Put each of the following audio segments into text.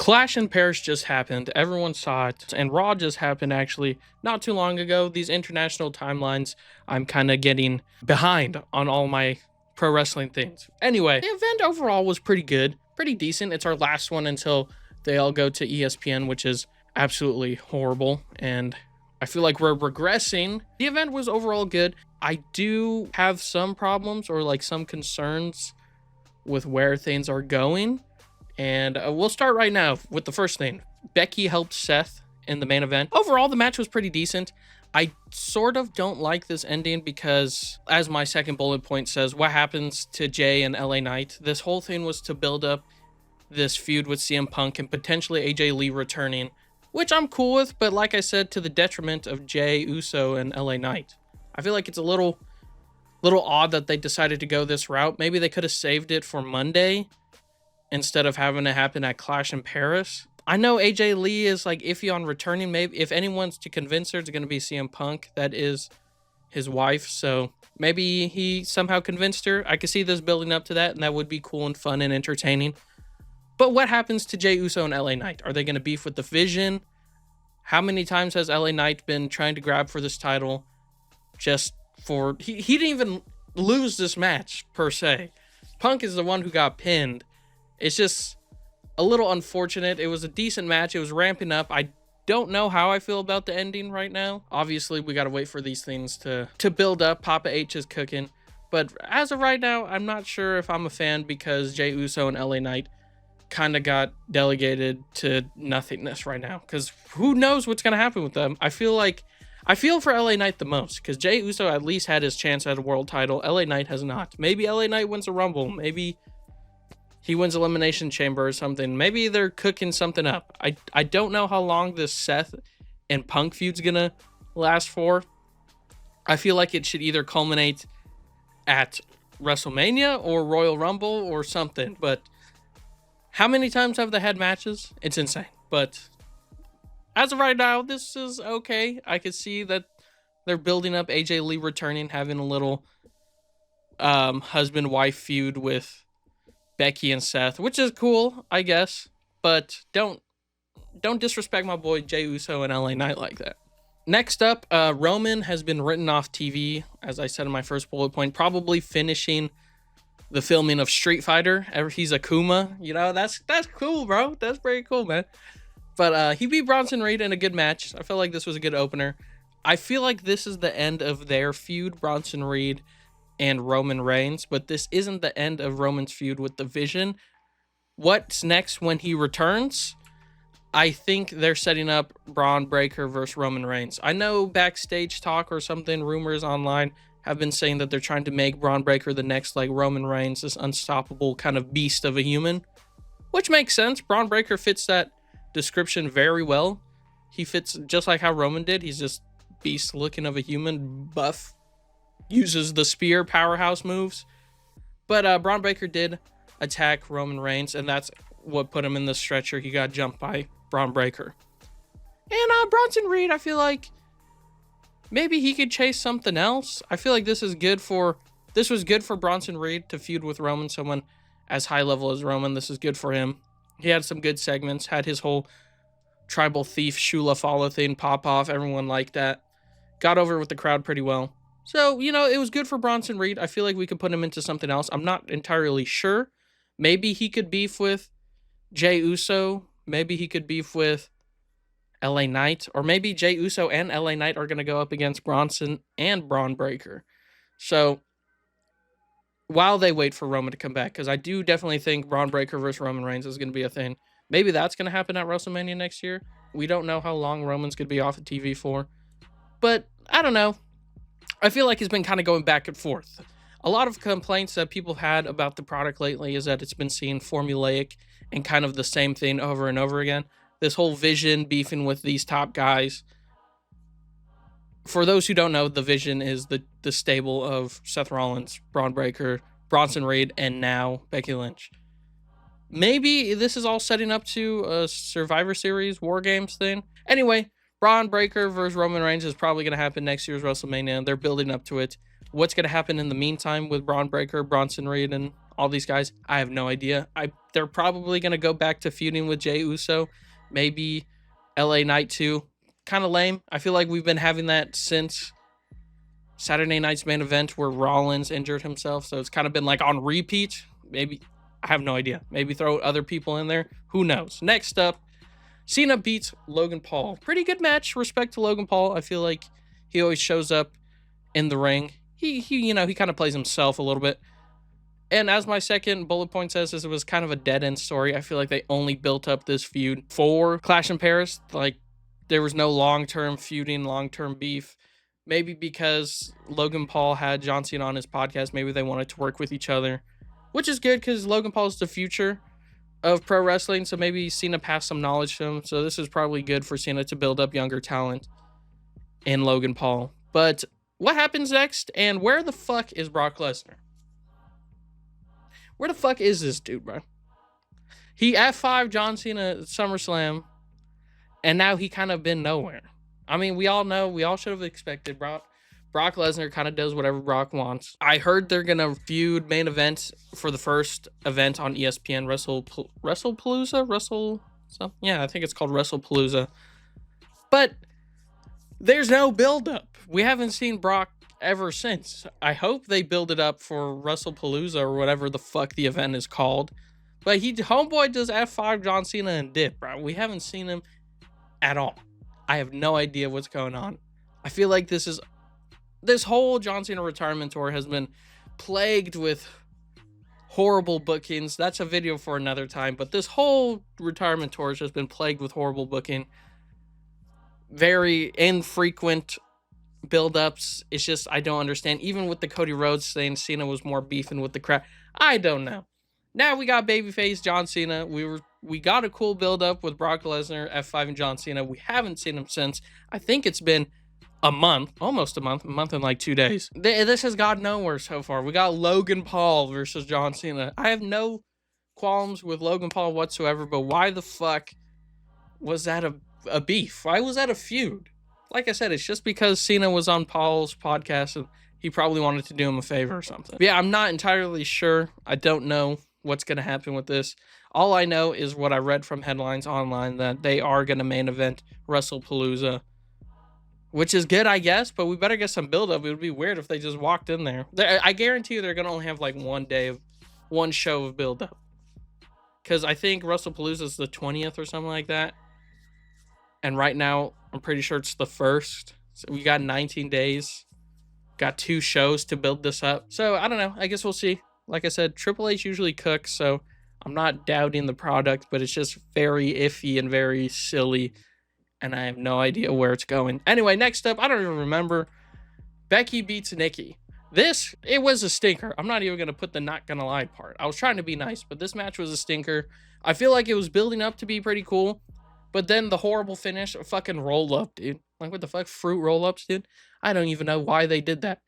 Clash in Paris just happened. Everyone saw it. And Raw just happened actually not too long ago. These international timelines, I'm kind of getting behind on all my pro wrestling things. Anyway, the event overall was pretty good, pretty decent. It's our last one until they all go to ESPN, which is absolutely horrible. And I feel like we're regressing. The event was overall good. I do have some problems or like some concerns with where things are going. And we'll start right now with the first thing. Becky helped Seth in the main event. Overall, the match was pretty decent. I sort of don't like this ending because, as my second bullet point says, what happens to Jay and LA Knight? This whole thing was to build up this feud with CM Punk and potentially AJ Lee returning, which I'm cool with, but like I said, to the detriment of Jay Uso and LA Knight. I feel like it's a little odd that they decided to go this route. Maybe they could have saved it for Monday instead of having it happen at Clash in Paris. I know AJ Lee is like iffy on returning. Maybe if anyone's to convince her, it's going to be CM Punk. That is his wife. So maybe he somehow convinced her. I could see this building up to that, and that would be cool and fun and entertaining. But what happens to Jey Uso and LA Knight? Are they going to beef with the Vision? How many times has LA Knight been trying to grab for this title just for... He didn't even lose this match, per se. Punk is the one who got pinned. It's just a little unfortunate. It was a decent match. It was ramping up. I don't know how I feel about the ending right now. Obviously, we got to wait for these things to build up. Papa H is cooking. But as of right now, I'm not sure if I'm a fan because Jey Uso and LA Knight kind of got delegated to nothingness right now. Because who knows what's going to happen with them. I feel for LA Knight the most. Because Jey Uso at least had his chance at a world title. LA Knight has not. Maybe LA Knight wins a Rumble. Maybe he wins Elimination Chamber or something. Maybe they're cooking something up. I don't know how long this Seth and Punk feud's gonna last for. I feel like it should either culminate at WrestleMania or Royal Rumble or something. But how many times have they had matches? It's insane. But as of right now, this is okay. I could see that they're building up AJ Lee returning, having a little husband-wife feud with Becky and Seth, which is cool, I guess, but don't disrespect my boy Jey Uso and LA Knight like that. Next up, Roman has been written off TV, as I said in my first bullet point, probably finishing the filming of Street Fighter. He's Akuma, you know, that's cool, bro. That's pretty cool, man. But he beat Bronson Reed in a good match. I feel like this was a good opener. I feel like this is the end of their feud, Bronson Reed and Roman Reigns, but this isn't the end of Roman's feud with the Vision. What's next when he returns? I think they're setting up Braun Breaker versus Roman Reigns. I know backstage talk or something, rumors online have been saying that they're trying to make Braun Breaker the next like Roman Reigns, this unstoppable kind of beast of a human, which makes sense. Braun Breaker fits that description very well. He fits just like how Roman did. He's just beast looking of a human, buff, uses the spear powerhouse moves. But Braun Breaker did attack Roman Reigns, and that's what put him in the stretcher. He got jumped by Braun Breaker. And Bronson Reed, I feel like maybe he could chase something else. I feel like this was good for Bronson Reed to feud with Roman, someone as high level as Roman. This is good for him. He had some good segments, had his whole tribal thief Shula Fala thing pop off. Everyone liked that. Got over with the crowd pretty well. So, you know, it was good for Bronson Reed. I feel like we could put him into something else. I'm not entirely sure. Maybe he could beef with Jey Uso. Maybe he could beef with LA Knight. Or maybe Jey Uso and LA Knight are going to go up against Bronson and Braun Breaker. So, while they wait for Roman to come back, because I do definitely think Braun Breaker versus Roman Reigns is going to be a thing. Maybe that's going to happen at WrestleMania next year. We don't know how long Roman's going to be off of TV for. But, I don't know. I feel like he's been kind of going back and forth. A lot of complaints that people had about the product lately is that it's been seen formulaic and kind of the same thing over and over again. This whole Vision beefing with these top guys. For those who don't know, the Vision is the stable of Seth Rollins, Braun Breaker, Bronson Reed, and now Becky Lynch. Maybe this is all setting up to a Survivor Series War Games thing. Anyway, Braun Breaker versus Roman Reigns is probably going to happen next year's WrestleMania. They're building up to it. What's going to happen in the meantime with Braun Breaker, Bronson Reed, and all these guys, I have no idea. They're probably gonna go back to feuding with Jey Uso, maybe LA Knight too. Kind of lame. I feel like we've been having that since Saturday night's main event where Rollins injured himself, so it's kind of been like on repeat. Maybe, I have no idea. Maybe throw other people in there. Who knows? Next up, Cena beats Logan Paul. Pretty good match. Respect to Logan Paul. I feel like he always shows up in the ring. He kind of plays himself a little bit. And as my second bullet point says, it was kind of a dead-end story. I feel like they only built up this feud for Clash in Paris. Like, there was no long-term feuding, long-term beef. Maybe because Logan Paul had John Cena on his podcast, maybe they wanted to work with each other, which is good because Logan Paul is the future of pro wrestling, so maybe Cena passed some knowledge to him. So this is probably good for Cena to build up younger talent in Logan Paul. But what happens next, and where the fuck is Brock Lesnar? Where the fuck is this dude, bro? He F5 John Cena at SummerSlam, and now he kind of been nowhere. I mean, we all know, we all should have expected Brock Lesnar kind of does whatever Brock wants. I heard they're going to feud main event for the first event on ESPN, WrestlePalooza? Yeah, I think it's called WrestlePalooza. But there's no build-up. We haven't seen Brock ever since. I hope they build it up for WrestlePalooza or whatever the fuck the event is called. But homeboy does F5 John Cena and dip, bro. We haven't seen him at all. I have no idea what's going on. I feel like this whole John Cena retirement tour has been plagued with horrible bookings. That's a video for another time, but this whole retirement tour has just been plagued with horrible booking. Very infrequent build-ups. It's just, I don't understand. Even with the Cody Rhodes saying Cena was more beefing with the crowd. I don't know. Now we got babyface John Cena. We got a cool build-up with Brock Lesnar, F5 and John Cena. We haven't seen him since. I think it's been a month and like 2 days. This has gone nowhere so far. We got Logan Paul versus John Cena. I have no qualms with Logan Paul whatsoever, but why the fuck was that a beef? Why was that a feud? Like I said, it's just because Cena was on Paul's podcast and he probably wanted to do him a favor or something. But yeah, I'm not entirely sure. I don't know what's going to happen with this. All I know is what I read from headlines online, that they are going to main event WrestlePalooza, which is good, I guess, but we better get some build-up. It would be weird if they just walked in there. I guarantee you they're going to only have like one show of build-up. Because I think WrestlePalooza is the 20th or something like that. And right now, I'm pretty sure it's the 1st. So we got 19 days. Got 2 shows to build this up. So, I don't know. I guess we'll see. Like I said, Triple H usually cooks, so I'm not doubting the product, but it's just very iffy and very silly, and I have no idea where it's going. Anyway, next up, I don't even remember. Becky beats Nikki. It was a stinker. I'm not even going to put the not gonna lie part. I was trying to be nice, but this match was a stinker. I feel like it was building up to be pretty cool, but then the horrible finish, a fucking roll-up, dude. Like, what the fuck? Fruit roll-ups, dude? I don't even know why they did that.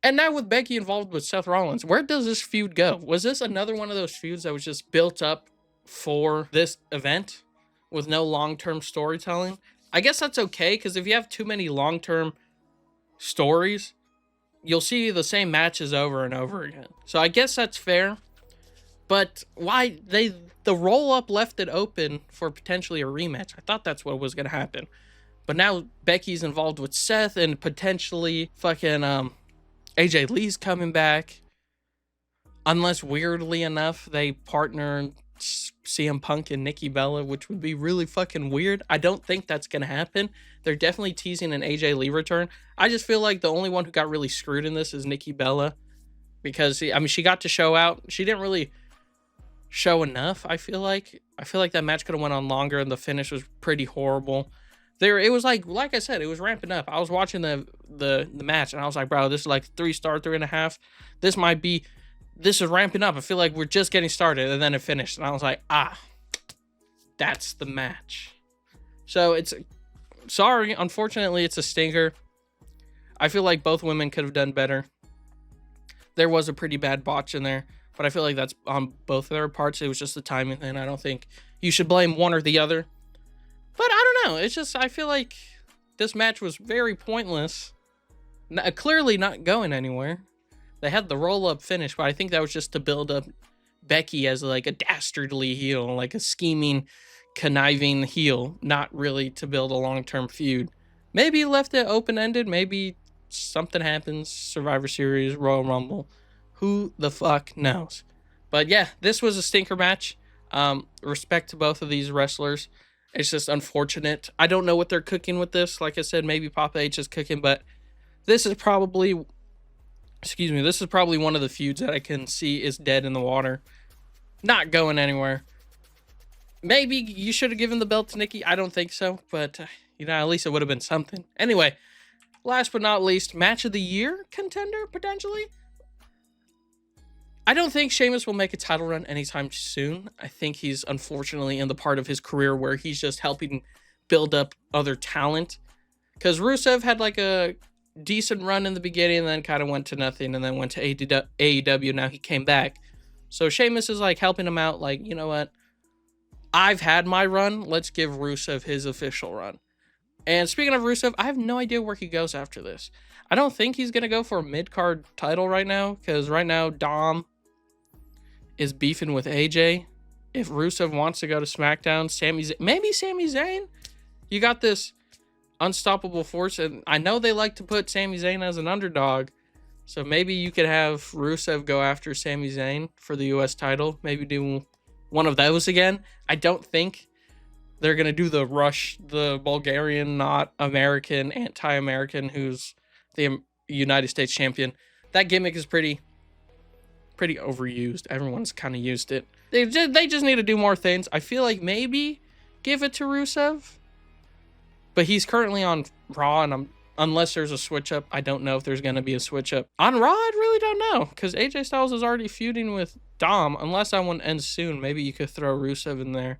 And now with Becky involved with Seth Rollins, where does this feud go? Was this another one of those feuds that was just built up for this event with no long-term storytelling? I guess that's okay, because if you have too many long-term stories, you'll see the same matches over and over again. So I guess that's fair. But why the roll-up left it open for potentially a rematch. I thought that's what was going to happen. But now Becky's involved with Seth and potentially fucking AJ Lee's coming back. Unless, weirdly enough, they partner CM Punk and Nikki Bella, which would be really fucking weird. I don't think that's going to happen. They're definitely teasing an AJ Lee return. I just feel like the only one who got really screwed in this is Nikki Bella. Because, she got to show out. She didn't really show enough, I feel like. I feel like that match could have went on longer and the finish was pretty horrible. It was like I said, it was ramping up. I was watching the match and I was like, bro, this is like 3-star, 3.5. This is ramping up. I feel like we're just getting started, and then it finished. And I was like, that's the match. So sorry, unfortunately, it's a stinker. I feel like both women could have done better. There was a pretty bad botch in there, but I feel like that's on both of their parts. It was just the timing thing. I don't think you should blame one or the other. But I don't know. It's just, I feel like this match was very pointless. Clearly not going anywhere. They had the roll-up finish, but I think that was just to build up Becky as like a dastardly heel, like a scheming, conniving heel, not really to build a long-term feud. Maybe left it open-ended, maybe something happens, Survivor Series, Royal Rumble. Who the fuck knows? But yeah, this was a stinker match. Respect to both of these wrestlers. It's just unfortunate. I don't know what they're cooking with this. Like I said, maybe Papa H is cooking, but this is probably, excuse me, this is probably one of the feuds that I can see is dead in the water. Not going anywhere. Maybe you should have given the belt to Nikki. I don't think so, but at least it would have been something. Anyway, last but not least, match of the year contender, potentially. I don't think Sheamus will make a title run anytime soon. I think he's unfortunately in the part of his career where he's just helping build up other talent. Because Rusev had like a decent run in the beginning and then kind of went to nothing and then went to AEW. Now he came back. So Sheamus is like helping him out. Like, you know what? I've had my run. Let's give Rusev his official run. And speaking of Rusev, I have no idea where he goes after this. I don't think he's going to go for a mid-card title right now. Because right now, Dom is beefing with AJ. If Rusev wants to go to SmackDown, maybe Sami Zayn? You got this unstoppable force. And I know they like to put Sami Zayn as an underdog. So maybe you could have Rusev go after Sami Zayn for the US title. Maybe do one of those again. I don't think they're going to do the Rush, the Bulgarian, not American, anti-American, who's the United States champion. That gimmick is pretty overused. Everyone's kind of used it. They just need to do more things. I feel like maybe give it to Rusev. But he's currently on Raw, and unless there's a switch up, I don't know if there's going to be a switch up. On Raw, I really don't know, because AJ Styles is already feuding with Dom. Unless that one ends soon, maybe you could throw Rusev in there.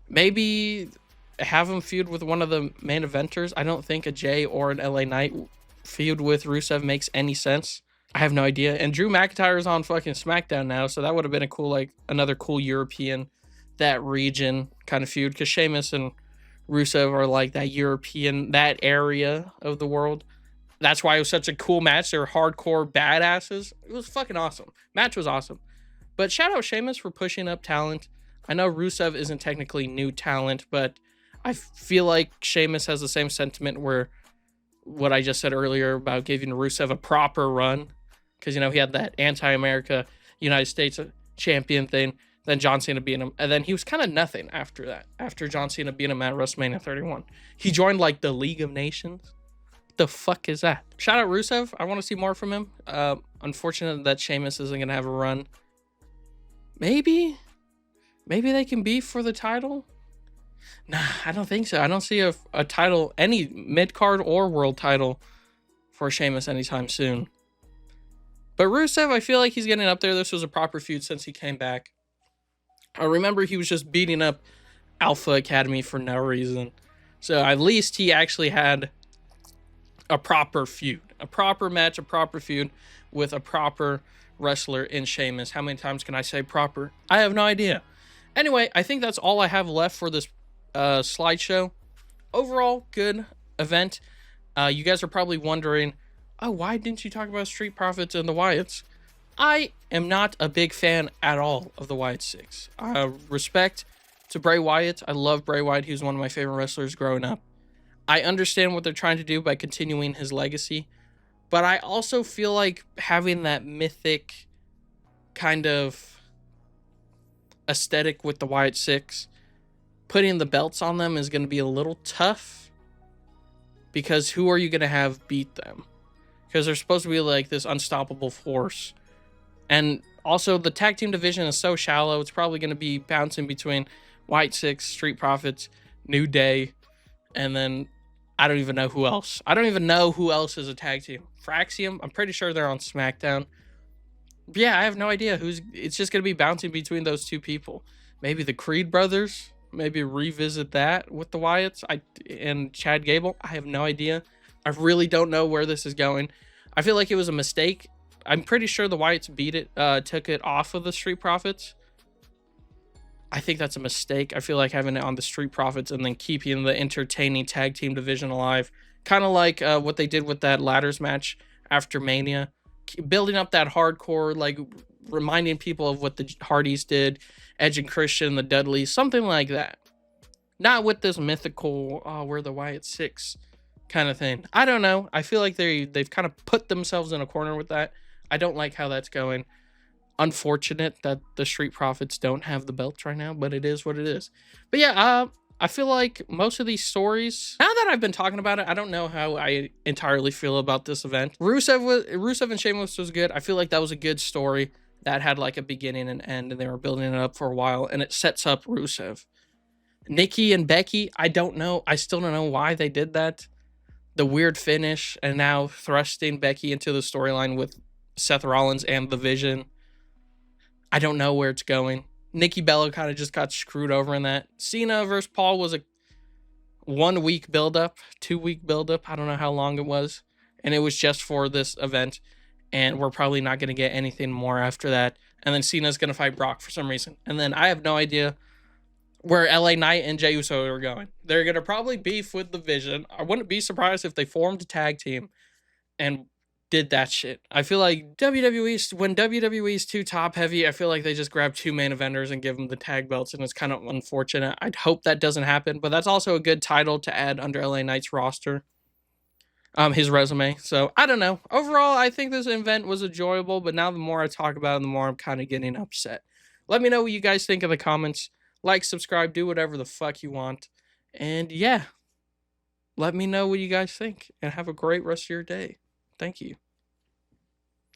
Maybe have him feud with one of the main eventers. I don't think a Jay or an LA Knight feud with Rusev makes any sense. I have no idea. And Drew McIntyre is on fucking SmackDown now, so that would have been a cool, like, another cool European, that region kind of feud, because Sheamus and Rusev are like that European, that area of the world. That's why it was such a cool match. They're hardcore badasses. It was fucking awesome. Match was awesome. But shout out Sheamus for pushing up talent. I know Rusev isn't technically new talent, but I feel like Sheamus has the same sentiment where what I just said earlier about giving Rusev a proper run. Because, he had that anti-America United States champion thing. Then John Cena beat him. And then he was kind of nothing after that. After John Cena beat him at WrestleMania 31. He joined, like, the League of Nations. What the fuck is that? Shout out Rusev. I want to see more from him. Unfortunate that Sheamus isn't going to have a run. Maybe they can beef for the title? Nah, I don't think so. I don't see a title, any mid-card or world title for Sheamus anytime soon. But Rusev, I feel like he's getting up there. This was a proper feud since he came back. I remember he was just beating up Alpha Academy for no reason. So at least he actually had a proper feud. A proper match, a proper feud with a proper wrestler in Sheamus. How many times can I say proper? I have no idea. Anyway, I think that's all I have left for this slideshow. Overall, good event. You guys are probably wondering, oh, why didn't you talk about Street Profits and the Wyatts? I am not a big fan at all of the Wyatt Six. Respect to Bray Wyatt. I love Bray Wyatt. He was one of my favorite wrestlers growing up. I understand what they're trying to do by continuing his legacy, but I also feel like having that mythic kind of aesthetic with the Wyatt Six, putting the belts on them is going to be a little tough, because who are you going to have beat them? Because they're supposed to be like this unstoppable force. And also, the tag team division is so shallow, it's probably going to be bouncing between Wyatt Six, Street Profits, New Day, and then I don't even know who else. I don't even know who else is a tag team. Fraxium, I'm pretty sure they're on SmackDown. But yeah, I have no idea who's. It's just going to be bouncing between those two people. Maybe the Creed brothers. Maybe revisit that with the Wyatts and Chad Gable. I have no idea. I really don't know where this is going. I feel like it was a mistake. I'm pretty sure the Wyatts took it off of the Street Profits. I think that's a mistake. I feel like having it on the Street Profits and then keeping the entertaining tag team division alive. Kind of like what they did with that ladders match after Mania. Building up that hardcore, like, reminding people of what the Hardys did, Edge and Christian, the Dudleys, something like that. Not with this mythical, oh, we're the Wyatt Six kind of thing. I don't know. I feel like they've kind of put themselves in a corner with that. I don't like how that's going. Unfortunate that the Street Profits don't have the belts right now, but it is what it is. But yeah, I feel like most of these stories, now that I've been talking about it, I don't know how I entirely feel about this event. Rusev and Sheamus was good. I feel like that was a good story that had like a beginning and end, and they were building it up for a while, and it sets up Rusev. Nikki and Becky, I don't know. I still don't know why they did that. The weird finish, and now thrusting Becky into the storyline with Seth Rollins and The Vision. I don't know where it's going. Nikki Bella kind of just got screwed over in that. Cena versus Paul was a 1 week buildup, 2 week buildup. I don't know how long it was. And it was just for this event. And we're probably not going to get anything more after that. And then Cena's going to fight Brock for some reason. And then I have no idea where LA Knight and Jey Uso are going. They're going to probably beef with The Vision. I wouldn't be surprised if they formed a tag team and did that shit. I feel like when WWE's too top heavy, I feel like they just grab 2 main eventers and give them the tag belts, and it's kind of unfortunate. I'd hope that doesn't happen, but that's also a good title to add under LA Knight's roster. His resume. So I don't know. Overall, I think this event was enjoyable, but now the more I talk about it, the more I'm kind of getting upset. Let me know what you guys think in the comments. Like, subscribe, do whatever the fuck you want. And yeah, let me know what you guys think, and have a great rest of your day. Thank you.